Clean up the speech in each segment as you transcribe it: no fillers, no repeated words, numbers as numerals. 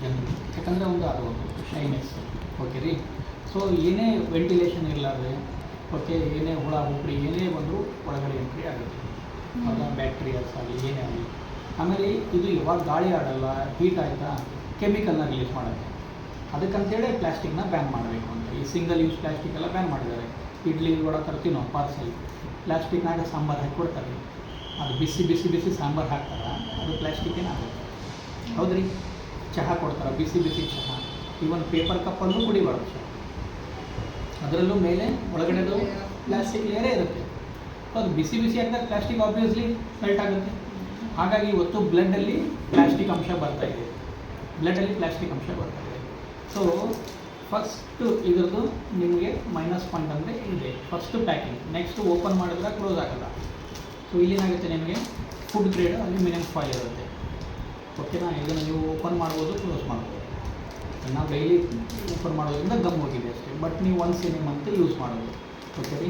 ಜನರಿಗೆ, ಯಾಕಂದರೆ ಒಂದು ಅದು ಒಂದು ಶೈನೆಸ್. ಓಕೆ ರೀ. ಸೊ ಏನೇ ವೆಂಟಿಲೇಷನ್ ಇರಲಾರ್ದೆ, ಓಕೆ, ಏನೇ ಹುಳ ಹುಪ್ಪಡಿ ಏನೇ ಬಂದರೂ ಒಳಗಡೆ ಎಂಟ್ರಿ ಆಗುತ್ತೆ, ಅದ ಬ್ಯಾಕ್ಟೀರಿಯಾಸ್ ಆಗಲಿ ಏನೇ ಆಗಲಿ. ಆಮೇಲೆ ಇದು ಯಾವಾಗ ಗಾಳಿ ಆಡಲ್ಲ, ಹೀಟ್ ಆಯಿತಾ ಕೆಮಿಕಲ್ನ ರಿಲೀಸ್ ಮಾಡುತ್ತೆ. ಅದಕ್ಕಂತೇಳಿ ಪ್ಲಾಸ್ಟಿಕ್ನ ಬ್ಯಾನ್ ಮಾಡಬೇಕು ಅಂತ ಈ ಸಿಂಗಲ್ ಯೂಸ್ ಪ್ಲಾಸ್ಟಿಕ್ ಎಲ್ಲ ಬ್ಯಾನ್ ಮಾಡಿದ್ದಾರೆ. ಇಡ್ಲಿ ವಡೆ ತರ್ತೀವಿ ನಾವು ಪಾರ್ಸಲ್, ಪ್ಲಾಸ್ಟಿಕ್ನಾಗ ಸಾಂಬಾರು ಹಾಕಿ ಕೊಡ್ತಾರೆ. ಅದು ಬಿಸಿ ಬಿಸಿ ಬಿಸಿ ಸಾಂಬಾರು ಹಾಕ್ತಾರೆ, ಅದು ಪ್ಲಾಸ್ಟಿಕ್ಕೇನಾಗುತ್ತೆ. ಹೌದ್ರಿ. ಚಹಾ ಕೊಡ್ತಾರೆ, ಬಿಸಿ ಬಿಸಿ ಚಹಾ, ಈವನ್ ಪೇಪರ್ ಕಪ್ಪಲ್ಲೂ ಕುಡಿಬಾರ್ದು ಚಹಾ, ಅದರಲ್ಲೂ ಮೇಲೆ ಒಳಗಡೆದು ಪ್ಲಾಸ್ಟಿಕ್ ಲೇಯರೇ ಇರುತ್ತೆ. ಅದು ಬಿಸಿ ಬಿಸಿ ಹಾಕಿದಾಗ ಪ್ಲಾಸ್ಟಿಕ್ ಆಬ್ವಿಯಸ್ಲಿ ಮೆಲ್ಟ್ ಆಗುತ್ತೆ. ಹಾಗಾಗಿ ಇವತ್ತು ಬ್ಲಡ್ಡಲ್ಲಿ ಪ್ಲಾಸ್ಟಿಕ್ ಅಂಶ ಬರ್ತಾಯಿದೆ, ಬ್ಲಡ್ಡಲ್ಲಿ ಪ್ಲಾಸ್ಟಿಕ್ ಅಂಶ ಬರ್ತಾಯಿದೆ. ಸೊ ಫಸ್ಟು ಇದರದ್ದು ನಿಮಗೆ ಮೈನಸ್ ಪಾಯಿಂಟ್ ಅಂದರೆ ಇದೆ, ಫಸ್ಟು ಪ್ಯಾಕಿಂಗ್. ನೆಕ್ಸ್ಟು ಓಪನ್ ಮಾಡಿದ್ರೆ ಕ್ಲೋಸ್ ಆಗೋಲ್ಲ. ಸೊ ಇಲ್ಲೇನಾಗುತ್ತೆ, ನಿಮಗೆ ಫುಡ್ ಗ್ರೇಡ್ ಅಲ್ಯೂಮಿನಿಯಂ ಫಾಯಿಲ್ ಇರುತ್ತೆ. ಓಕೆನಾ. ಇದನ್ನು ನೀವು ಓಪನ್ ಮಾಡ್ಬೋದು, ಕ್ಲೋಸ್ ಮಾಡ್ಬೋದು. ನಾವು ಡೈಲಿ ಓಪನ್ ಮಾಡೋದ್ರಿಂದ ಗಮ್ ಹೋಗಿದೆ ಅಷ್ಟೇ, ಬಟ್ ನೀವು once in a month use ಮಾಡ್ಬೋದು. ಓಕೆ ರೀ.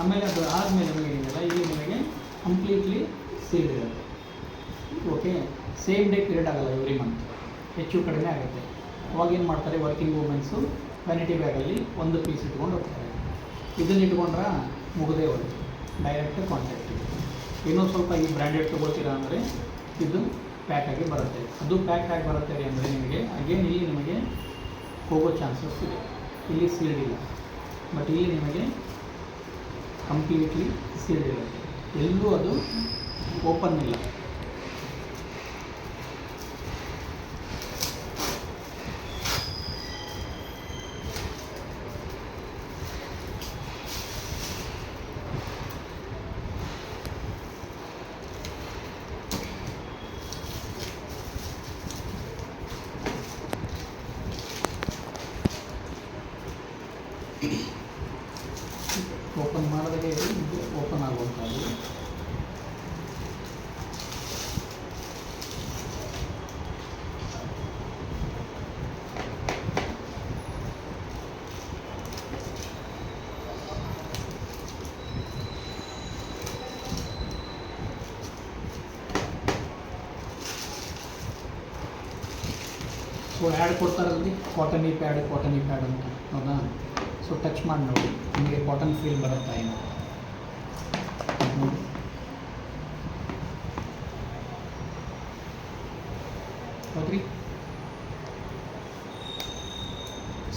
ಆಮೇಲೆ ಅದು ಆದಮೇಲೆ ನಿಮಗೆ ಏನಿಲ್ಲ, ಇಲ್ಲಿ ನಿಮಗೆ ಕಂಪ್ಲೀಟ್ಲಿ ಸೀಲ್ಡ್ ಇರುತ್ತೆ. ಓಕೆ. ಸೇಮ್ ಡೇ ಪೀರಿಯಡ್ ಆಗೋಲ್ಲ, ಎವ್ರಿ ಮಂತ್ ಹೆಚ್ಚು ಕಡಿಮೆ ಆಗುತ್ತೆ. ಅವಾಗ ಏನು ಮಾಡ್ತಾರೆ, ವರ್ಕಿಂಗ್ ವುಮೆನ್ಸು ವ್ಯಾನಿಟಿ ಬ್ಯಾಗಲ್ಲಿ ಒಂದು ಪೀಸ್ ಇಟ್ಕೊಂಡು ಹೋಗ್ತಾರೆ. ಇದನ್ನು ಇಟ್ಕೊಂಡ್ರೆ ಮುಗದೇ ಹೋಗುತ್ತೆ, ಡೈರೆಕ್ಟ್ ಕಾಂಟ್ಯಾಕ್ಟ್. ಇನ್ನೂ ಸ್ವಲ್ಪ ಈ ಬ್ರ್ಯಾಂಡೆಡ್ ತೊಗೊಳ್ತೀರಾ ಅಂದರೆ ಇದು ಪ್ಯಾಕ್ ಆಗಿ ಬರುತ್ತೆ. ಅದು ಪ್ಯಾಕ್ ಆಗಿ ಬರುತ್ತೆ ರೀ ಅಂದರೆ ನಿಮಗೆ ಅಗೇನ್ ಇಲ್ಲಿ ನಿಮಗೆ ಹೋಗೋ ಚಾನ್ಸಸ್ ಇದೆ. ಇಲ್ಲಿ ಸೀಲ್ಡ್ ಇಲ್ಲ, ಬಟ್ ಇಲ್ಲಿ ನಿಮಗೆ ಕಂಪ್ಲೀಟ್ಲಿ ಸೀಲ್ಡ್ ಇರುತ್ತೆ, ಎಲ್ಲೂ ಅದು ಓಪನ್ ಇಲ್ಲ. ಓಪನ್ ಮಾಡಿದಾಗೆ ಓಪನ್ ಆಗುವಂಥದ್ದು. ಸೊ ಆ್ಯಡ್ ಕೊಡ್ತಾರಲ್ಲಿ ಕಾಟನಿ ಪ್ಯಾಡ್ ಅಂತ, ಹೌದಾ. ಸೊ ಟಚ್ ಮಾಡಿ ನೋಡಿ, ನಿಮಗೆ ಕಾಟನ್ ಫೀಲ್ ಬರುತ್ತಾ ಏನು ನೋಡಿ. ಹೌದ್ರಿ.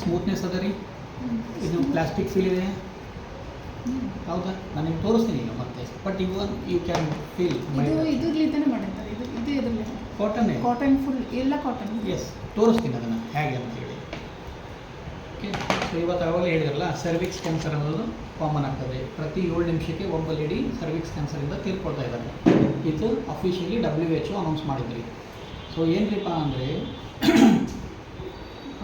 ಸ್ಮೂತ್ನೆಸ್ ಅದ ರೀ. ಇದು ಪ್ಲಾಸ್ಟಿಕ್ ಫೀಲ್ ಇದೆ, ಹೌದಾ. ನನಗೆ ತೋರಿಸ್ತೀನಿ ಈಗ ಮತ್ತೆ, but even you can feel cotton full ಎಲ್ಲ ಕಾಟನ್. ಎಸ್, ತೋರಿಸ್ತೀನಿ ಅದನ್ನು ಹೇಗೆ ಅಂತೇಳಿ. ಓಕೆ. ಸೊ ಇವತ್ತು ಅವಾಗಲೇ ಹೇಳಿದ್ರಲ್ಲ, ಸರ್ವಿಕ್ಸ್ ಕ್ಯಾನ್ಸರ್ ಅನ್ನೋದು ಕಾಮನ್ ಆಗ್ತದೆ. ಪ್ರತಿ 7 ನಿಮಿಷಕ್ಕೆ ಒಬ್ಬ ಲೇಡಿ ಸರ್ವಿಕ್ಸ್ ಕ್ಯಾನ್ಸರಿಂದ ತೀರ್ಕೊಳ್ತಾ ಇದ್ದಾರೆ. ಇದು ಅಫಿಷಿಯಲಿ WHO ಅನೌನ್ಸ್ ಮಾಡಿದ್ರಿ. ಸೊ ಏನ್ರಿಪ್ಪ ಅಂದರೆ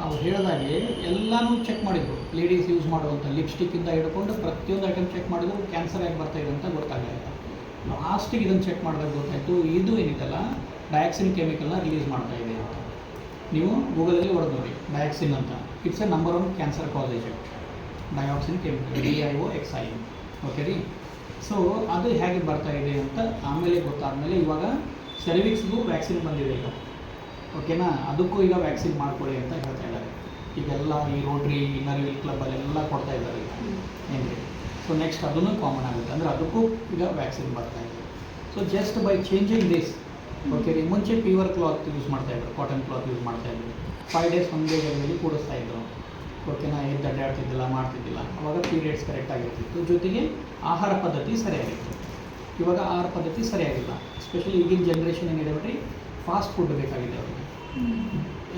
ಅವ್ರು ಹೇಳಿದಾಗೆ ಎಲ್ಲನೂ ಚೆಕ್ ಮಾಡಿದರು. ಲೇಡೀಸ್ ಯೂಸ್ ಮಾಡುವಂಥ ಲಿಪ್ಸ್ಟಿಕ್ಕಿಂದ ಹಿಡ್ಕೊಂಡು ಪ್ರತಿಯೊಂದು ಐಟಮ್ ಚೆಕ್ ಮಾಡಿದ್ರು, ಕ್ಯಾನ್ಸರ್ ಯಾಕೆ ಬರ್ತಾಯಿದೆ ಅಂತ ಗೊತ್ತಾಗಲಿಲ್ಲ. ಲಾಸ್ಟಿಗೆ ಇದನ್ನು ಚೆಕ್ ಮಾಡಿದಾಗ ಗೊತ್ತಾಯಿತು, ಇದು ಏನಿದೆಲ್ಲ ಡಯಾಕ್ಸಿನ್ ಕೆಮಿಕಲ್ನ ರಿಲೀಸ್ ಮಾಡ್ತಾ ಇದೆ ಅಂತ. ನೀವು ಗೂಗಲಲ್ಲಿ ಹೊಡೆದು ನೋಡಿ, ಡಯಾಕ್ಸಿನ್ ಅಂತ. It's a number 1 cancer cause agent, dioxin chemical, DIOXIN. Okay ರೀ. ಸೊ ಅದು ಹೇಗೆ ಬರ್ತಾ ಇದೆ ಅಂತ ಆಮೇಲೆ ಗೊತ್ತಾದಮೇಲೆ ಇವಾಗ ಸರ್ವಿಕ್ಸ್ಗೂ ವ್ಯಾಕ್ಸಿನ್ ಬಂದಿದೆ ಈಗ. ಓಕೆನಾ. ಅದಕ್ಕೂ ಈಗ ವ್ಯಾಕ್ಸಿನ್ ಮಾಡ್ಕೊಳ್ಳಿ ಅಂತ ಹೇಳ್ತಾ ಇದ್ದಾರೆ. ಈಗೆಲ್ಲ ಈ ರೋಟ್ರಿ ಇನ್ನರ್ವಿಲ್ ಕ್ಲಬ್ಬಲ್ಲೆಲ್ಲ ಕೊಡ್ತಾ ಇದ್ದಾರೆ ಈಗ, ಏನ್ರಿ. ಸೊ ನೆಕ್ಸ್ಟ್ ಅದನ್ನು ಕಾಮನ್ ಆಗುತ್ತೆ, ಅಂದರೆ ಅದಕ್ಕೂ ಈಗ ವ್ಯಾಕ್ಸಿನ್ ಬರ್ತಾ ಇದೆ. So just by changing this, okay ರೀ. ಮುಂಚೆ ಪ್ಯೂರ್ ಕ್ಲಾತ್ ಯೂಸ್ ಮಾಡ್ತಾಯಿದ್ರು, ಕಾಟನ್ ಕ್ಲಾತ್ ಯೂಸ್ ಮಾಡ್ತಾಯಿದ್ರು. 5 ಡೇಸ್ ಒಂದೇ ಜಾಗದಲ್ಲಿ ಕೂಡಿಸ್ತಾಯಿದ್ರು. ಓಕೆನಾ. ಅಡ್ಡಾಡ್ತಿದ್ದಿಲ್ಲ, ಮಾಡ್ತಿದ್ದಿಲ್ಲ. ಅವಾಗ ಪೀರಿಯಡ್ಸ್ ಕರೆಕ್ಟಾಗಿರ್ತಿತ್ತು, ಜೊತೆಗೆ ಆಹಾರ ಪದ್ಧತಿ ಸರಿಯಾಗಿತ್ತು. ಇವಾಗ ಆಹಾರ ಪದ್ಧತಿ ಸರಿಯಾಗಿಲ್ಲ. ಎಸ್ಪೆಷಲಿ ಈಗಿನ ಜನ್ರೇಷನ್ ಏನಿದೆ ಬಿಟ್ರಿ, ಫಾಸ್ಟ್ ಫುಡ್ ಬೇಕಾಗಿದೆ ಅವರಿಗೆ.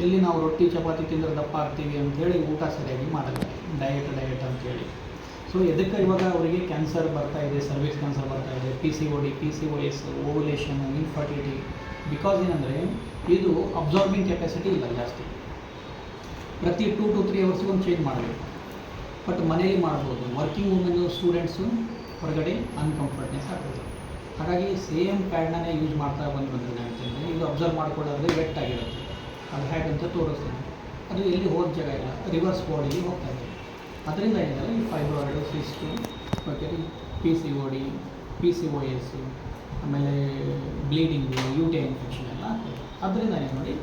ಎಲ್ಲಿ ನಾವು ರೊಟ್ಟಿ ಚಪಾತಿ ತಿಂದರೆ ದಪ್ಪ ಆಗ್ತೀವಿ ಅಂಥೇಳಿ ಊಟ ಸರಿಯಾಗಿ ಮಾಡಲ್ಲ, ಡಯಟ್ ಅಂಥೇಳಿ. ಸೊ ಇದಕ್ಕೆ ಇವಾಗ ಅವರಿಗೆ ಕ್ಯಾನ್ಸರ್ ಬರ್ತಾ ಇದೆ, ಸರ್ವಿಕ್ಸ್ ಕ್ಯಾನ್ಸರ್ ಬರ್ತಾ ಇದೆ, PCOD, PCOS, ovulation, infertility. Because ಏನಂದರೆ ಇದು ಅಬ್ಸಾರ್ಬಿಂಗ್ ಕೆಪಾಸಿಟಿ ಇಲ್ಲ ಜಾಸ್ತಿ. ಪ್ರತಿ 2 to 3 ಅವರ್ಸ್ಗೆ ಒಂದು ಚೇಂಜ್ ಮಾಡಬೇಕು. ಬಟ್ ಮನೇಲಿ ಮಾಡ್ಬೋದು. ವರ್ಕಿಂಗ್ ವುಮೆನ್ನು, ಸ್ಟೂಡೆಂಟ್ಸು ಹೊರಗಡೆ ಅನ್ಕಂಫರ್ಟ್ನೆಸ್ ಆಗ್ತದೆ. ಹಾಗಾಗಿ ಸೇಮ್ ಪ್ಯಾಡ್ನೇ ಯೂಸ್ ಮಾಡ್ತಾ ಬಂದರೆ ಅಂತಂದರೆ ಇದು ಅಬ್ಸರ್ವ್ ಮಾಡ್ಕೊಳ್ಳೋದ್ರೆ ವೆಟ್ ಆಗಿರುತ್ತೆ. ಅದು ಹೇಗಂತ ತೋರಿಸ್ತೀನಿ. ಅದು ಎಲ್ಲಿ ಹೋದ ಜಾಗ ಇಲ್ಲ, ರಿವರ್ಸ್ ಬಾಡಿಗೆ ಹೋಗ್ತಾ ಇದೆ. ಅದರಿಂದ ಏನಿಲ್ಲ, ಈ ಫೈಬ್ರಾಯ್ಡು, ಸಿಸ್ಟು, ಓಕೆ ರೀ, PCOD, PCOS, ಆಮೇಲೆ ಬ್ಲೀಡಿಂಗು, UTI ಇನ್ಫೆಕ್ಷನ್ ಎಲ್ಲ ಆಗ್ತದೆ. ಅದರಿಂದ ಏನು ನೋಡಿ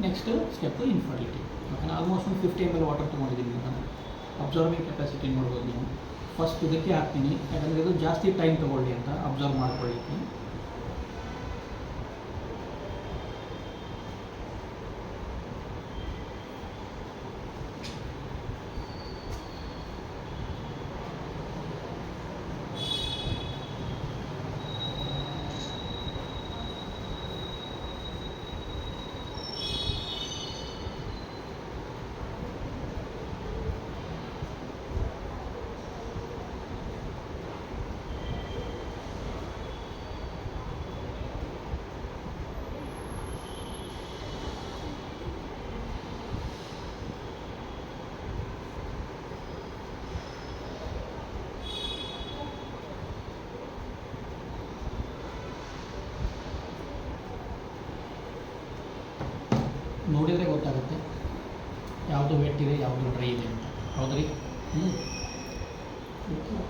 ನೆಕ್ಸ್ಟ್ ಸ್ಟೆಪ್ಪು ಇನ್ಫರ್ಟಿಲಿಟಿ. ಓಕೆನಾ, ಆಲ್ಮೋಸ್ಟ್ ಒಂದು 50 ml ವಾಟರ್ ತೊಗೊಂಡಿದ್ದೀನಿ ನಾನು. ಅಬ್ಸರ್ವಿಂಗ್ ಕೆಪಾಸಿಟಿ ನೋಡ್ಬೋದು ನೀವು. ಫಸ್ಟ್ ಇದಕ್ಕೆ ಹಾಕ್ತೀನಿ, ಯಾಕಂದರೆ ಇದು ಜಾಸ್ತಿ ಟೈಮ್ ತೊಗೊಳ್ಳಿ ಅಂತ ಅಬ್ಸರ್ವ್ ಮಾಡ್ಕೊಳ್ಳಿಕ್ಕೆ. ನೋಡಿದರೆ ಗೊತ್ತಾಗುತ್ತೆ ಯಾವುದು ವೆಟ್ ಇದೆ ಯಾವುದು ಡ್ರೈ ಇದೆ ಅಂತ. ಹೌದ್ರಿ?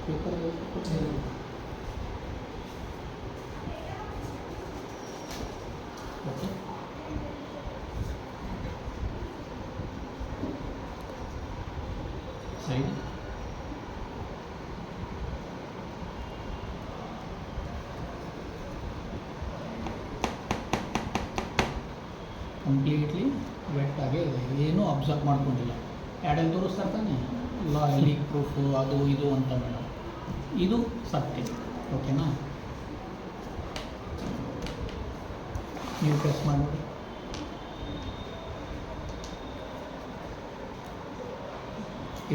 Paper okay. ಸರಿ, ಕಂಪ್ಲೀಟ್ಲಿ ವೆಟ್ ಆಗೇ ಇದೆ, ಏನೂ ಅಬ್ಸರ್ವ್ ಮಾಡ್ಕೊಂಡಿಲ್ಲ. ಆ್ಯಡಲ್ಲಿ ತೋರಿಸ್ತಾರೆ ತಾನೆ ಲೀಕ್ ಪ್ರೂಫು ಅದು ಇದು ಅಂತ ಮೇಡಮ್, ಇದು ಸತ್ಯ. ಓಕೆನಾ, ನೀವು ಟೆಸ್ಟ್ ಮಾಡಿ ನೋಡಿ.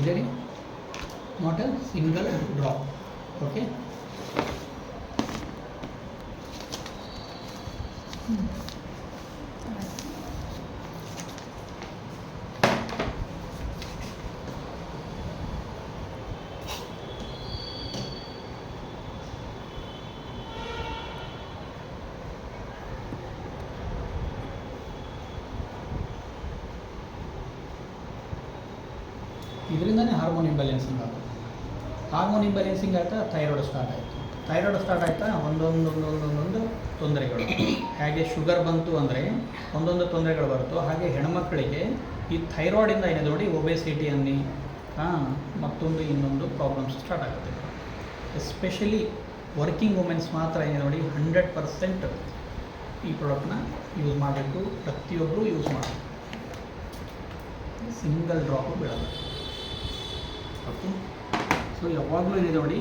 ಇದೆ ರೀ, not a single drop. Okay, ಇದರಿಂದನೇ ಹಾರ್ಮೋನ್ ಇಂಬ್ಯಾಲೆನ್ಸಿಂಗ್ ಆಗುತ್ತೆ. ಹಾರ್ಮೋನ್ ಇಂಬ್ಯಾಲೆನ್ಸಿಂಗ್ ಆಯಿತಾ ಥೈರಾಯ್ಡ್ ಸ್ಟಾರ್ಟ್ ಆಯಿತು. ಥೈರಾಯ್ಡ್ ಸ್ಟಾರ್ಟ್ ಆಯಿತಾ ಒಂದೊಂದು ತೊಂದರೆಗಳು. ಹಾಗೆ ಶುಗರ್ ಬಂತು ಅಂದರೆ ಒಂದೊಂದು ತೊಂದರೆಗಳು ಬರುತ್ತೋ, ಹಾಗೆ ಹೆಣ್ಮಕ್ಳಿಗೆ ಈ ಥೈರಾಯ್ಡಿಂದ ಏನಿದೆ ನೋಡಿ, ಒಬೆಸಿಟಿ ಅನ್ನಿ ಮತ್ತೊಂದು ಇನ್ನೊಂದು ಪ್ರಾಬ್ಲಮ್ಸ್ ಸ್ಟಾರ್ಟ್ ಆಗುತ್ತೆ. ಎಸ್ಪೆಷಲಿ ವರ್ಕಿಂಗ್ ವುಮೆನ್ಸ್ ಮಾತ್ರ ಏನಿದೆ ನೋಡಿ 100% ಈ ಪ್ರಾಡಕ್ಟ್ನ ಯೂಸ್ ಮಾಡಬೇಕು. ಪ್ರತಿಯೊಬ್ಬರು ಯೂಸ್ ಮಾಡಬೇಕು, ಸಿಂಗಲ್ ಡ್ರಾಪು ಬಿಡೋದು. ಓಕೆ, ಸೊ ಯಾವಾಗಲೂ ಇದೆ ನೋಡಿ,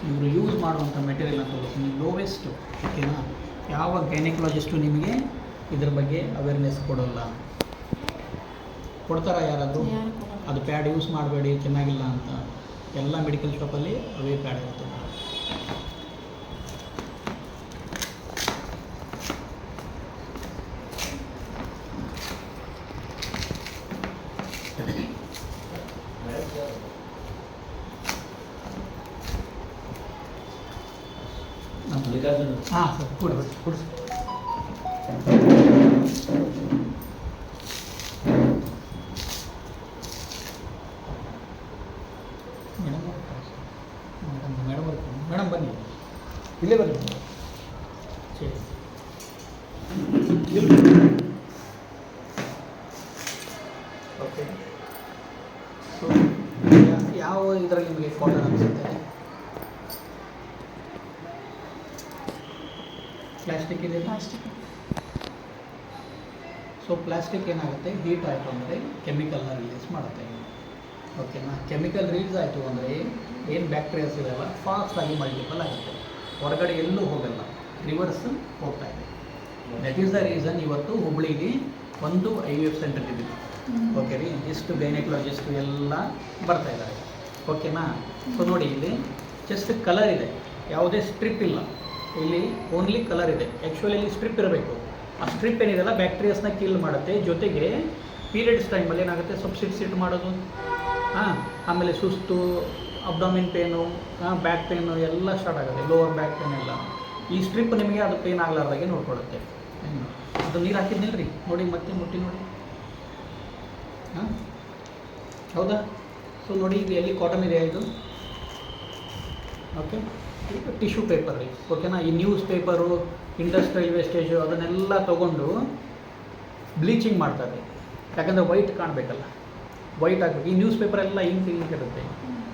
ಇವರು ಯೂಸ್ ಮಾಡುವಂಥ ಮೆಟೀರಿಯಲ್ನ ತೋರಿಸ್ತೀನಿ ಲೋವೆಸ್ಟು. ಓಕೆನಾ, ಯಾವ ಗೈನಕಾಲಜಿಸ್ಟು ನಿಮಗೆ ಇದ್ರ ಬಗ್ಗೆ ಅವೇರ್ನೆಸ್ ಕೊಡೋಲ್ಲ. ಕೊಡ್ತಾರಾ ಯಾರಾದರೂ? ಅದು ಪ್ಯಾಡ್ ಯೂಸ್ ಮಾಡಬೇಡಿ ಚೆನ್ನಾಗಿಲ್ಲ ಅಂತ. ಎಲ್ಲ ಮೆಡಿಕಲ್ ಶಾಪಲ್ಲಿ ಅವೇ ಪ್ಯಾಡ್ ಇರ್ತದೆ. ಹಾಂ ಸರ್, ಕೊಡಿ. ಮೇಡಮ್ ಬನ್ನಿ, ಇಲ್ಲೇ ಬನ್ನಿ. ಸರಿ, ಓಕೆ. ಸೊ ಯಾವ ಇದರಲ್ಲಿ ನಿಮಗೆ ಕಾಟನ್ ಅನಿಸುತ್ತೆ? ಪ್ಲಾಸ್ಟಿಕ್ ಇದೆ. ಸೊ ಪ್ಲಾಸ್ಟಿಕ್ ಏನಾಗುತ್ತೆ, ಹೀಟ್ ಆಯಿತು ಅಂದರೆ ಕೆಮಿಕಲ್ನ ರಿಲೀಸ್ ಮಾಡುತ್ತೆ. ಓಕೆನಾ, ಕೆಮಿಕಲ್ ರಿಲೀಸ್ ಆಯಿತು ಅಂದರೆ ಏನು ಬ್ಯಾಕ್ಟೀರಿಯಾಸ್ ಇದೆಯಲ್ಲ ಫಾಸ್ಟಾಗಿ ಮಲ್ಟಿಪಲ್ ಆಗುತ್ತೆ, ಹೊರಗಡೆ ಎಲ್ಲೂ ಹೋಗಲ್ಲ, ರಿವರ್ಸ್ ಹೋಗ್ತಾ ಇದೆ. ದಟ್ ಈಸ್ ದ ರೀಸನ್ ಇವತ್ತು ಹುಬ್ಳಿಗೆ ಒಂದು IVF ಸೆಂಟರ್ ಇದೆ. ಓಕೆ ರೀ, ಇಷ್ಟು ಗೈನಕಾಲಜಿಸ್ಟು ಎಲ್ಲ ಬರ್ತಾ ಇದ್ದಾರೆ. ಓಕೆನಾ, ಸೊ ನೋಡಿ ಇಲ್ಲಿ ಜಸ್ಟ್ ಕಲರ್ ಇದೆ, ಯಾವುದೇ ಸ್ಟ್ರಿಪ್ ಇಲ್ಲ. ಇಲ್ಲಿ ಓನ್ಲಿ ಕಲರ್ ಇದೆ. ಆ್ಯಕ್ಚುಲಿ ಇಲ್ಲಿ ಸ್ಟ್ರಿಪ್ ಇರಬೇಕು. ಆ ಸ್ಟ್ರಿಪ್ ಏನಿದೆಲ್ಲ ಬ್ಯಾಕ್ಟೀರಿಯಾಸ್ನ ಕಿಲ್ ಮಾಡುತ್ತೆ. ಜೊತೆಗೆ ಪೀರಿಯಡ್ಸ್ ಟೈಮಲ್ಲಿ ಏನಾಗುತ್ತೆ, ಸಿಟ್ ಮಾಡೋದು, ಆಮೇಲೆ ಸುಸ್ತು, ಅಬ್ಡಾಮಿನ್ ಪೇನು, ಬ್ಯಾಕ್ ಪೇನು ಎಲ್ಲ ಸ್ಟಾರ್ಟ್ ಆಗುತ್ತೆ, ಲೋವರ್ ಬ್ಯಾಕ್ ಪೇನ್ ಎಲ್ಲ. ಈ ಸ್ಟ್ರಿಪ್ ನಿಮಗೆ ಅದು ಪೇನ್ ಆಗಲಾರ್ದಾಗೆ ನೋಡ್ಕೊಳ್ಳುತ್ತೆ. ಅದು ನೀರು ಹಾಕಿದ್ನಿಲ್ಲ ರೀ, ನೋಡಿ ಮತ್ತೆ ಮುಟ್ಟಿ ನೋಡಿ. ಹೌದಾ? ಸೊ ನೋಡಿ, ಇದು ಎಲ್ಲಿ ಕಾಟನ್ ಇದೆ ಇದು. ಓಕೆ, ಟಿಶ್ಯೂ ಪೇಪರ್ ರೀ. ಓಕೆನಾ, ಈ ನ್ಯೂಸ್ ಪೇಪರು ಇಂಡಸ್ಟ್ರಿಯಲ್ ವೇಸ್ಟೇಜು ಅದನ್ನೆಲ್ಲ ತೊಗೊಂಡು ಬ್ಲೀಚಿಂಗ್ ಮಾಡ್ತಾರೆ. ಯಾಕಂದರೆ ವೈಟ್ ಕಾಣಬೇಕಲ್ಲ, ವೈಟ್ ಆಗಬೇಕು. ಈ ನ್ಯೂಸ್ ಪೇಪರೆಲ್ಲ ಇಂಕ್ ಇರುತ್ತೆ.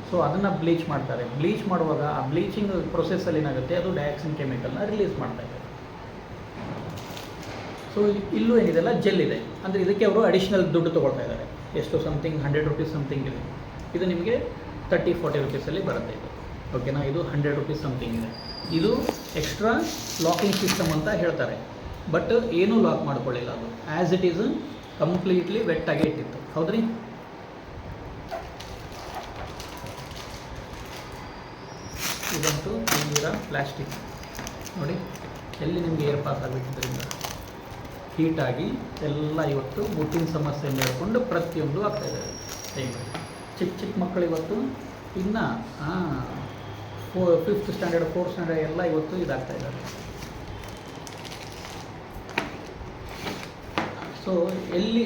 ಸೊ ಅದನ್ನು ಬ್ಲೀಚ್ ಮಾಡ್ತಾರೆ. ಬ್ಲೀಚ್ ಮಾಡುವಾಗ ಆ ಬ್ಲೀಚಿಂಗ್ ಪ್ರೊಸೆಸ್ಸಲ್ಲಿ ಏನಾಗುತ್ತೆ, ಅದು ಡಯಾಕ್ಸಿನ್ ಕೆಮಿಕಲ್ನ ರಿಲೀಸ್ ಮಾಡ್ತಾ ಇದೆ. ಸೊ ಇಲ್ಲೂ ಏನಿದೆಲ್ಲ ಜೆಲ್ ಇದೆ, ಅಂದರೆ ಇದಕ್ಕೆ ಅವರು ಅಡಿಷ್ನಲ್ ದುಡ್ಡು ತೊಗೊಳ್ತಾ ಇದ್ದಾರೆ. ಎಷ್ಟು ಸಮಥಿಂಗ್ 100 ರೂಪೀಸ್ ಸಮಥಿಂಗ್ ಇದೆ. ಇದು ನಿಮಗೆ 30-40 ರೂಪೀಸಲ್ಲಿ ಬರುತ್ತೆ ಇದು. ಓಕೆನಾ, ಇದು 100 ರೂಪೀಸ್ ಸಮಥಿಂಗ್ ಇದೆ. ಇದು ಎಕ್ಸ್ಟ್ರಾ ಲಾಕಿಂಗ್ ಸಿಸ್ಟಮ್ ಅಂತ ಹೇಳ್ತಾರೆ. ಬಟ್ ಏನೂ ಲಾಕ್ ಮಾಡ್ಕೊಳ್ಳಿಲ್ಲ, ಅದು ಆ್ಯಸ್ ಇಟ್ ಈಸ್ ಕಂಪ್ಲೀಟ್ಲಿ ವೆಟ್ಟಾಗಿ ಇಟ್ಟಿತ್ತು. ಹೌದ್ರಿ? ಇದಂತೂ ತೀರ ಪ್ಲಾಸ್ಟಿಕ್ ನೋಡಿ, ಎಲ್ಲಿ ನಿಮಗೆ ಏರ್ ಪಾಸ್ ಆಗಿಬಿಟ್ಟಿದ್ದರಿಂದ ಹೀಟಾಗಿ ಎಲ್ಲ ಇವತ್ತು ಮುಟ್ಟಿನ ಸಮಸ್ಯೆಯಿಂದ ಹೇಳ್ಕೊಂಡು ಪ್ರತಿಯೊಂದು ಆಗ್ತಾಯಿದೆ. ಚಿಕ್ಕ ಚಿಕ್ಕ ಮಕ್ಕಳು ಇವತ್ತು ಇನ್ನು 5th ಸ್ಟ್ಯಾಂಡರ್ಡ್ 4th ಸ್ಟ್ಯಾಂಡರ್ಡ್ ಎಲ್ಲ ಇವತ್ತು ಇದಾಗ್ತಾ ಇದ್ದಾರೆ. ಸೊ ಎಲ್ಲಿ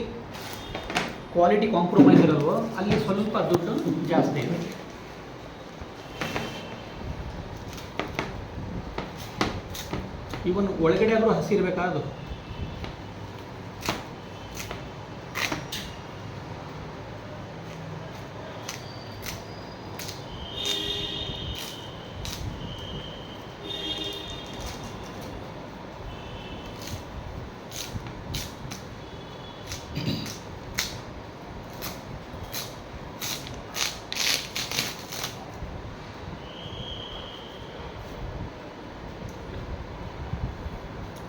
ಕ್ವಾಲಿಟಿ ಕಾಂಪ್ರಮೈಸ್ ಇರಲ್ವೋ ಅಲ್ಲಿ ಸ್ವಲ್ಪ ದುಡ್ಡು ಜಾಸ್ತಿ ಇದೆ. ಇವನ್ ಒಳಗಡೆ ಆದರೂ ಹಸಿ ಇರಬೇಕಾದ್ರು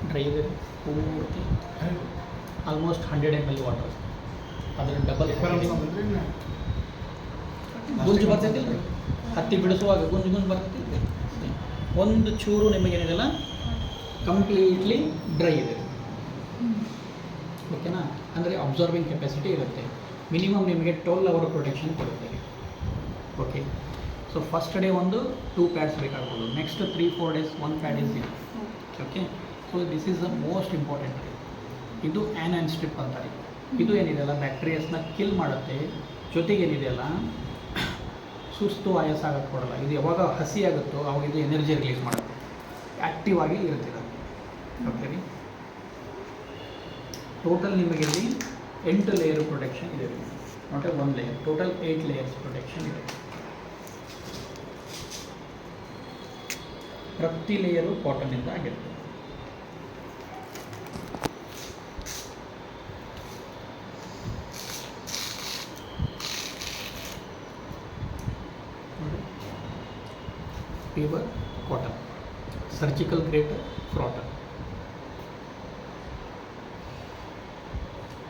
ಡ್ರೈ ಇದೆ ಪೂರ್ತಿ. ಆಲ್ಮೋಸ್ಟ್ 100 ml ವಾಟರ್, ಅದರ ಡಬಲ್ ಗುಂಜು ಬರ್ತೈತಿಲ್ಲ ರೀ, ಹತ್ತಿ ಬಿಡಿಸುವಾಗ ಗುಂಜು ಬರ್ತೈತಿ. ಒಂದು ಚೂರು ನಿಮಗೇನಿದೆಲ್ಲ ಕಂಪ್ಲೀಟ್ಲಿ ಡ್ರೈ ಇದೆ. ಓಕೆನಾ, ಅಂದರೆ ಅಬ್ಸರ್ವಿಂಗ್ ಕೆಪಾಸಿಟಿ ಇರುತ್ತೆ. ಮಿನಿಮಮ್ ನಿಮಗೆ 12 hour ಪ್ರೊಟೆಕ್ಷನ್ ಕೊಡುತ್ತೆ. ಓಕೆ, ಸೊ ಫಸ್ಟ್ ಡೇ ಒಂದು 2 ಪ್ಯಾಡ್ಸ್ ಬೇಕಾಗ್ಬೋದು. ನೆಕ್ಸ್ಟ್ 3-4 days 1 ಪ್ಯಾಡ್ ಇಸ್ ಇದೆ. Okay, so this is the most important. ಇದು ಆ್ಯನ್ ಸ್ಟ್ರಿಪ್ ಅಂತಾರೆ. ಇದು ಏನಿದೆಯಲ್ಲ ಬ್ಯಾಕ್ಟೀರಿಯಾಸ್ನ ಕಿಲ್ ಮಾಡುತ್ತೆ. ಜೊತೆಗೆ ಏನಿದೆಯಲ್ಲ ಸುಸ್ತು ಆಯಾಸ ಆಗೋಕ್ಕೆ ಕೊಡಲ್ಲ. ಇದು ಯಾವಾಗ ಹಸಿ ಆಗುತ್ತೋ ಅವಾಗ ಇದು ಎನರ್ಜಿ ರಿಲೀಸ್ ಮಾಡುತ್ತೆ, ಆ್ಯಕ್ಟಿವ್ ಆಗಿ ಇರುತ್ತಿಲ್ಲ. ಓಕೆ ರೀ, ಟೋಟಲ್ ನಿಮಗೆ ಇಲ್ಲಿ 8 ಲೇಯರ್ ಪ್ರೊಟೆಕ್ಷನ್ ಇದೆ. Not 1 layer, total 8 layers protection ಇದೆ. ಪ್ರತಿ ಲೇಯರು ಕಾಟನ್ನಿಂದ ಆಗಿರುತ್ತೆ. Pure cotton, surgical grade cotton.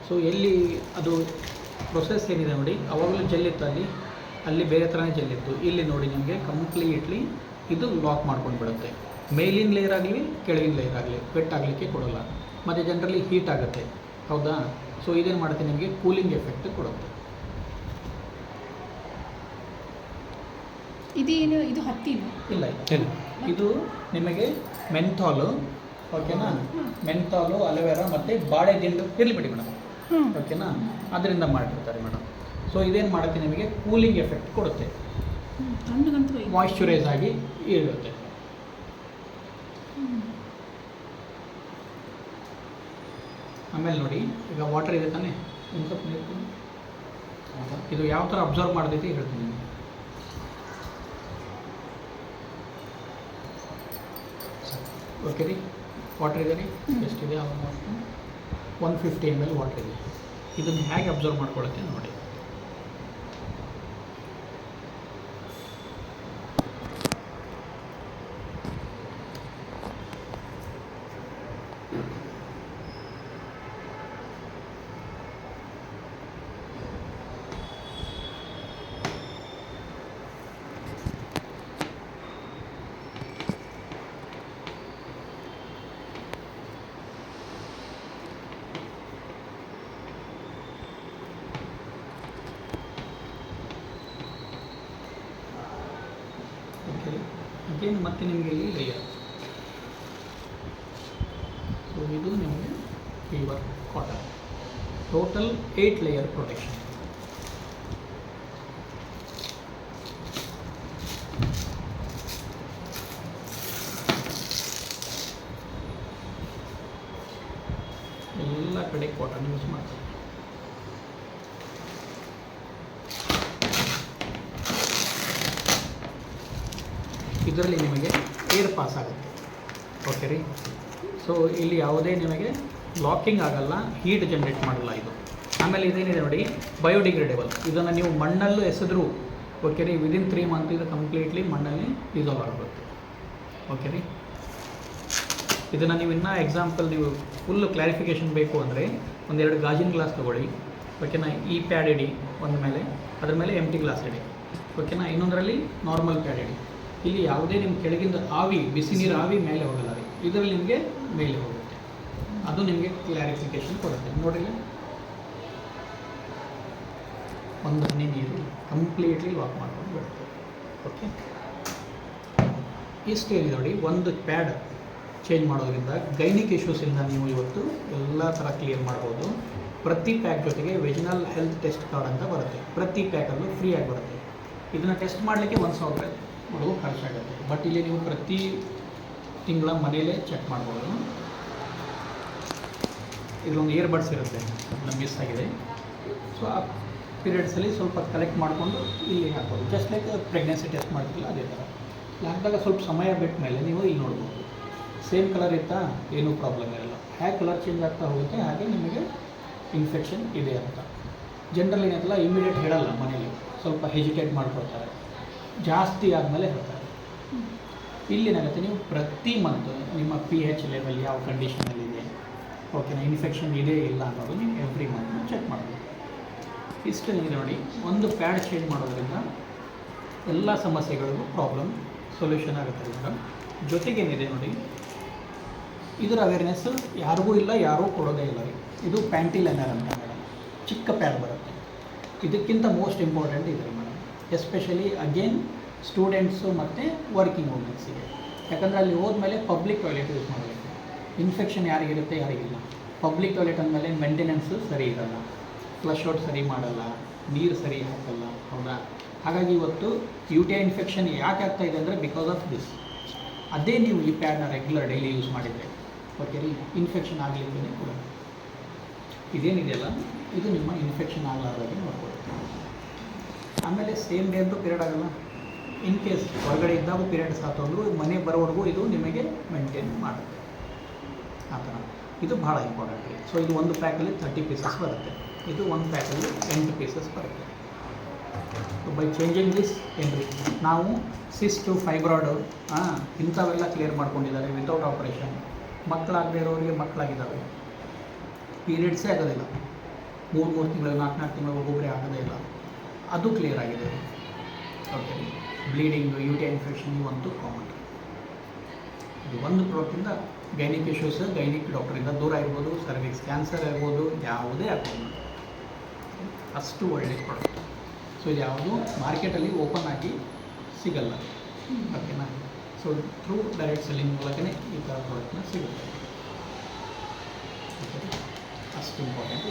So ಎಲ್ಲಿ ಅದು ಪ್ರೊಸೆಸ್ ಏನಿದೆ ನೋಡಿ, ಅವಾಗಲೂ ಜೆಲ್ಲಿತ್ತು, ಅಲ್ಲಿ ಬೇರೆ ಥರನೇ ಜೆಲ್ಲಿತ್ತು. ಇಲ್ಲಿ ನೋಡಿ ನಿಮಗೆ ಕಂಪ್ಲೀಟ್ಲಿ ಇದು ಲಾಕ್ ಮಾಡ್ಕೊಂಡು ಬಿಡುತ್ತೆ. ಮೇಲಿನ ಲೇಯರ್ ಆಗಲಿ ಕೆಳಗಿನ ಲೇಯರ್ ಆಗಲಿ ವೆಟ್ ಆಗಲಿಕ್ಕೆ ಕೊಡೋಲ್ಲ. ಮತ್ತು ಜನರಲಿ ಹೀಟ್ ಆಗುತ್ತೆ, ಹೌದಾ? ಸೊ ಇದೇನು ಮಾಡುತ್ತೆ, ನಿಮಗೆ ಕೂಲಿಂಗ್ ಎಫೆಕ್ಟ್ ಕೊಡುತ್ತೆ. ಇದೇನು ಇದು ಹತ್ತಿನ? ಇಲ್ಲ, ಇದು ನಿಮಗೆ ಮೆಂಥಾಲು, ಓಕೆನಾ, ಮೆಂಥಾಲು, ಅಲೋವೆರಾ ಮತ್ತು ಬಾಳೆ ದಿಂಡು ಇರಲಿ ಬಿಡಿ ಮೇಡಮ್, ಓಕೆನಾ, ಅದರಿಂದ ಮಾಡಿರ್ತಾರೆ ಮೇಡಮ್. ಸೊ ಇದೇನು ಮಾಡುತ್ತೆ, ನಿಮಗೆ ಕೂಲಿಂಗ್ ಎಫೆಕ್ಟ್ ಕೊಡುತ್ತೆ, ಮಾಯಿಶ್ಚರೈಸ್ ಆಗಿ ಇರುತ್ತೆ. ಆಮೇಲೆ ನೋಡಿ, ಈಗ ವಾಟರ್ ಇದೆ ತಾನೇ, ಒಂದು ಸ್ವಲ್ಪ ನೀರು, ಇದು ಯಾವ ಥರ ಅಬ್ಸರ್ವ್ ಮಾಡ್ತೈತಿ ಹೇಳ್ತೀನಿ. ಓಕೆ ರೀ, ವಾಟರ್ ಇದೆ ರೀ, ಎಷ್ಟಿದೆ? ಆಲ್ಮೋಸ್ಟ್ 150 ml ವಾಟರ್ ಇದೆ. ಇದನ್ನು ಹೇಗೆ ಅಬ್ಸರ್ವ್ ಮಾಡ್ಕೊಳ್ಳುತ್ತೆ ನೋಡಿ. ಅಗೇನ್ ಮತ್ತೆ ನಿಮಗೆ ಇಲ್ಲಿ ಲೇಯರ್. ಸೊ ಇದು ನಿಮಗೆ pure cotton, total 8 layer protection. ಎಲ್ಲ ಕಡೆ ಕಾಟನ್ ಯೂಸ್ ಮಾಡ್ತಾರೆ. ಇದರಲ್ಲಿ ನಿಮಗೆ ಏರ್ ಪಾಸ್ ಆಗುತ್ತೆ. ಓಕೆ ರೀ. ಸೊ ಇಲ್ಲಿ ಯಾವುದೇ ನಿಮಗೆ ಲಾಕಿಂಗ್ ಆಗಲ್ಲ, ಹೀಟ್ ಜನ್ರೇಟ್ ಮಾಡಲ್ಲ ಇದು. ಆಮೇಲೆ ಇದೇನಿದೆ ನೋಡಿ, ಬಯೋಡಿಗ್ರೇಡೇಬಲ್. ಇದನ್ನು ನೀವು ಮಣ್ಣಲ್ಲೂ ಎಸೆದ್ರು ಓಕೆ ರೀ, ವಿದಿನ್ 3 ಮಂತ್ ಇದು ಕಂಪ್ಲೀಟ್ಲಿ ಮಣ್ಣಲ್ಲಿ ಡಿಸಾಲ್ವ್ ಆಗುತ್ತೆ. ಓಕೆ ರೀ. ಇದನ್ನು ನೀವು ಇನ್ನೂ ಎಕ್ಸಾಂಪಲ್ ನೀವು ಫುಲ್ ಕ್ಲಾರಿಫಿಕೇಷನ್ ಬೇಕು ಅಂದರೆ ಒಂದೆರಡು ಗಾಜಿನ ಗ್ಲಾಸ್ ತೊಗೊಳ್ಳಿ. ಓಕೆನಾ. ಈ ಪ್ಯಾಡ್ ಇಡಿ ಒಂದು ಮೇಲೆ, ಅದ್ರ ಮೇಲೆ ಎಂಟಿ ಗ್ಲಾಸ್ ಇಡಿ. ಓಕೆನಾ. ಇನ್ನೊಂದರಲ್ಲಿ ನಾರ್ಮಲ್ ಪ್ಯಾಡ್ ಇಡಿ. ಇಲ್ಲಿ ಯಾವುದೇ ನಿಮ್ಮ ಕೆಳಗಿಂದ ಆವಿ, ಬಿಸಿ ನೀರು ಆವಿ ಮೇಲೆ ಹೋಗಲ್ಲ ರೀ, ಇದರಲ್ಲಿ ನಿಮಗೆ ಮೇಲೆ ಹೋಗುತ್ತೆ. ಅದು ನಿಮಗೆ ಕ್ಲಾರಿಫಿಕೇಷನ್ ಕೊಡುತ್ತೆ. ನೋಡಿರಿ, ಒಂದು ಹನಿ ನೀರು ಕಂಪ್ಲೀಟ್ಲಿ ಲಾಕ್ ಮಾಡ್ಕೊಂಡು ಬಿಡುತ್ತೆ. ಓಕೆ. ಇಷ್ಟೇನಿದೆ ನೋಡಿ, ಒಂದು ಪ್ಯಾಡ್ ಚೇಂಜ್ ಮಾಡೋದ್ರಿಂದ ಗೈನಿಕ್ ಇಶ್ಯೂಸಿಂದ ನೀವು ಇವತ್ತು ಎಲ್ಲ ಥರ ಕ್ಲಿಯರ್ ಮಾಡ್ಬೋದು. ಪ್ರತಿ ಪ್ಯಾಕ್ ಜೊತೆಗೆ ವೆಜಿನಲ್ ಹೆಲ್ತ್ ಟೆಸ್ಟ್ ಕಾರ್ಡ್ ಅಂತ ಬರುತ್ತೆ. ಪ್ರತಿ ಪ್ಯಾಕಲ್ಲೂ ಫ್ರೀಯಾಗಿ ಬರುತ್ತೆ. ಇದನ್ನು ಟೆಸ್ಟ್ ಮಾಡಲಿಕ್ಕೆ 1,000 ರೂಪಾಯಿ ಖರ್ಚಾಗುತ್ತೆ. ಬಟ್ ಇಲ್ಲಿ ನೀವು ಪ್ರತಿ ತಿಂಗಳ ಮನೆಯಲ್ಲೇ ಚೆಕ್ ಮಾಡ್ಬೋದು. ಇದೊಂದು ಇಯರ್ಬಡ್ಸ್ ಇರುತ್ತೆ, ಅದನ್ನ ಮಿಸ್ ಆಗಿದೆ. ಸೊ ಆ ಪೀರಿಯಡ್ಸಲ್ಲಿ ಸ್ವಲ್ಪ ಕಲೆಕ್ಟ್ ಮಾಡಿಕೊಂಡು ಇಲ್ಲಿ ಹಾಕ್ಬೋದು. ಜಸ್ಟ್ ಲೈಕ್ ಪ್ರೆಗ್ನೆನ್ಸಿ ಟೆಸ್ಟ್ ಮಾಡ್ತಿಲ್ಲ ಅದೇ ಥರ. ಹಾಕಿದಾಗ ಸ್ವಲ್ಪ ಸಮಯ ಬಿಟ್ಟ ಮೇಲೆ ನೀವು ಇಲ್ಲಿ ನೋಡ್ಬೋದು. ಸೇಮ್ ಕಲರ್ ಇತ್ತಾ, ಏನೂ ಪ್ರಾಬ್ಲಮ್ ಇರಲ್ಲ. ಹೇಗೆ ಕಲರ್ ಚೇಂಜ್ ಆಗ್ತಾ ಹೋಗುತ್ತೆ ಹಾಗೆ ನಿಮಗೆ ಇನ್ಫೆಕ್ಷನ್ ಇದೆ ಅಂತ. ಜನರಲ್ ಏನಾಯ್ತಲ್ಲ, ಇಮಿಡಿಯೇಟ್ ಹೇಳಲ್ಲ ಮನೇಲಿ, ಸ್ವಲ್ಪ ಹೆಜಿಟೇಟ್ ಮಾಡ್ಕೊಳ್ತಾರೆ, ಜಾಸ್ತಿ ಆದಮೇಲೆ ಹೇಳ್ತಾರೆ. ಇಲ್ಲೇನಾಗುತ್ತೆ, ನೀವು ಪ್ರತಿ ಮಂತ್ ನಿಮ್ಮ pH ಲೆವೆಲ್ ಯಾವ ಕಂಡೀಷನಲ್ಲಿದೆ, ಓಕೆನಾ, ಇನ್ಫೆಕ್ಷನ್ ಇದೆ ಇಲ್ಲ ಅನ್ನೋದು ನೀವು ಎವ್ರಿ ಮಂತ್ ಚೆಕ್ ಮಾಡಬೇಕು. ಇಷ್ಟು ಇದೆ ನೋಡಿ, ಒಂದು ಪ್ಯಾಡ್ ಚೇಂಜ್ ಮಾಡೋದ್ರಿಂದ ಎಲ್ಲ ಸಮಸ್ಯೆಗಳಿಗೂ ಪ್ರಾಬ್ಲಮ್ ಸೊಲ್ಯೂಷನ್ ಆಗುತ್ತೆ ಮೇಡಮ್. ಜೊತೆಗೇನಿದೆ ನೋಡಿ, ಇದರ ಅವೇರ್ನೆಸ್ ಯಾರಿಗೂ ಇಲ್ಲ, ಯಾರೂ ಕೊಡೋದೇ ಇಲ್ಲ ರೀ. ಇದು ಪ್ಯಾಂಟಿ ಲೈನರ್ ಅಂತ ಮೇಡಮ್, ಚಿಕ್ಕ ಪ್ಯಾಡ್ ಬರುತ್ತೆ. ಇದಕ್ಕಿಂತ ಮೋಸ್ಟ್ ಇಂಪಾರ್ಟೆಂಟ್ ಇದೆ ಮೇಡಮ್, ಎಸ್ಪೆಷಲಿ ಅಗೇನ್ ಸ್ಟೂಡೆಂಟ್ಸು ಮತ್ತು ವರ್ಕಿಂಗ್ ವುಮೆನ್ಸಿಗೆ. ಯಾಕಂದರೆ ಅಲ್ಲಿ ಹೋದ್ಮೇಲೆ ಪಬ್ಲಿಕ್ ಟಾಯ್ಲೆಟ್ ಯೂಸ್ ಮಾಡಬೇಕು. ಇನ್ಫೆಕ್ಷನ್ ಯಾರಿಗಿರುತ್ತೆ, ಯಾರಿಗಿಲ್ಲ. ಪಬ್ಲಿಕ್ ಟಾಯ್ಲೆಟ್ ಅಂದಮೇಲೆ ಮೇಂಟೆನೆನ್ಸು ಸರಿ ಇರಲ್ಲ, ಫ್ಲಶ್ ಔಟ್ ಸರಿ ಮಾಡಲ್ಲ, ನೀರು ಸರಿ ಹಾಕಲ್ಲ, ಹೌದಾ. ಹಾಗಾಗಿ ಇವತ್ತು UTI ಇನ್ಫೆಕ್ಷನ್ ಯಾಕೆ ಆಗ್ತಾಯಿದೆ ಅಂದರೆ ಬಿಕಾಸ್ ಆಫ್ ದಿಸ್. ಅದೇ ನೀವು ಈ ಪ್ಯಾಡ್ನ ರೆಗ್ಯುಲರ್ ಡೈಲಿ ಯೂಸ್ ಮಾಡಿದರೆ ಓಕೆ ರೀ, ಇನ್ಫೆಕ್ಷನ್ ಆಗಲಿಕ್ಕೆ ಕೂಡ ಇದೇನಿದೆಯಲ್ಲ, ಇದು ನಿಮ್ಮ ಇನ್ಫೆಕ್ಷನ್ ಆಗಲಾರ್ದಾಗೆ ನೋಡ್ಕೊಳುತ್ತೆ. ಆಮೇಲೆ ಸೇಮ್ ಡೇ ಅಂತೂ ಪೀರಿಯಡ್ ಆಗಲ್ಲ. ಇನ್ ಕೇಸ್ ಹೊರಗಡೆ ಇದ್ದಾಗ ಪೀರಿಯಡ್ಸ್ ಆತಂದ್ರು ಮನೆ ಬರೋವರೆಗೂ ಇದು ನಿಮಗೆ ಮೇಂಟೈನ್ ಮಾಡುತ್ತೆ ಆ ಥರ. ಇದು ಭಾಳ ಇಂಪಾರ್ಟೆಂಟ್ ರೀ. ಸೊ ಇದು ಒಂದು ಪ್ಯಾಕಲ್ಲಿ 30 ಪೀಸಸ್ ಬರುತ್ತೆ, ಇದು ಒಂದು ಪ್ಯಾಕಲ್ಲಿ 8 ಪೀಸಸ್ ಬರುತ್ತೆ. ಬೈ ಚೇಂಜಿಂಗ್ ದಿಸ್ ಏನ್ರಿ, ನಾವು ಸಿಸ್ಟು, ಫೈಬ್ರಾಯ್ಡು ಇಂಥವೆಲ್ಲ ಕ್ಲಿಯರ್ ಮಾಡ್ಕೊಂಡಿದ್ದಾರೆ ವಿತೌಟ್ ಆಪ್ರೇಷನ್. ಮಕ್ಕಳಾಗದೇ ಇರೋರಿಗೆ ಮಕ್ಕಳಾಗಿದ್ದಾವೆ, ಪೀರಿಯಡ್ಸೇ ಆಗೋದಿಲ್ಲ, 3 ತಿಂಗಳು 4 ತಿಂಗಳು ಒಬ್ಬೊಬ್ಬರೇ ಆಗೋದೇ ಇಲ್ಲ, ಅದು ಕ್ಲಿಯರ್ ಆಗಿದೆ. ಓಕೆ. ಬ್ಲೀಡಿಂಗು, UTI ಇನ್ಫೆಕ್ಷನ್ ಇವಂತೂ ಕಾಮನ್. ಇದು ಒಂದು ಪ್ರಾಡಕ್ಟಿಂದ ಗೈನಿಕ್ ಇಶ್ಯೂಸ್, ಗೈನಿಕ್ ಡಾಕ್ಟ್ರಿಂದ ದೂರ ಇರ್ಬೋದು, ಸರ್ವಿಕ್ಸ್ ಕ್ಯಾನ್ಸರ್ ಇರ್ಬೋದು, ಯಾವುದೇ ಆಗ್ಬೋದು, ಅಷ್ಟು ಒಳ್ಳೆಯ ಪ್ರಾಡಕ್ಟ್. ಸೊ ಇದು ಯಾವುದು ಮಾರ್ಕೆಟಲ್ಲಿ ಓಪನ್ ಆಗಿ ಸಿಗಲ್ಲ, ಓಕೆನಾ. ಸೊ ಥ್ರೂ ಡೈರೆಕ್ಟ್ ಸೆಲ್ಲಿಂಗ್ ಮೂಲಕನೇ ಈ ಥರ ಪ್ರಾಡಕ್ಟ್ನ ಸಿಗುತ್ತೆ. ಓಕೆ, ಅಷ್ಟು ಇಂಪಾರ್ಟೆಂಟ್.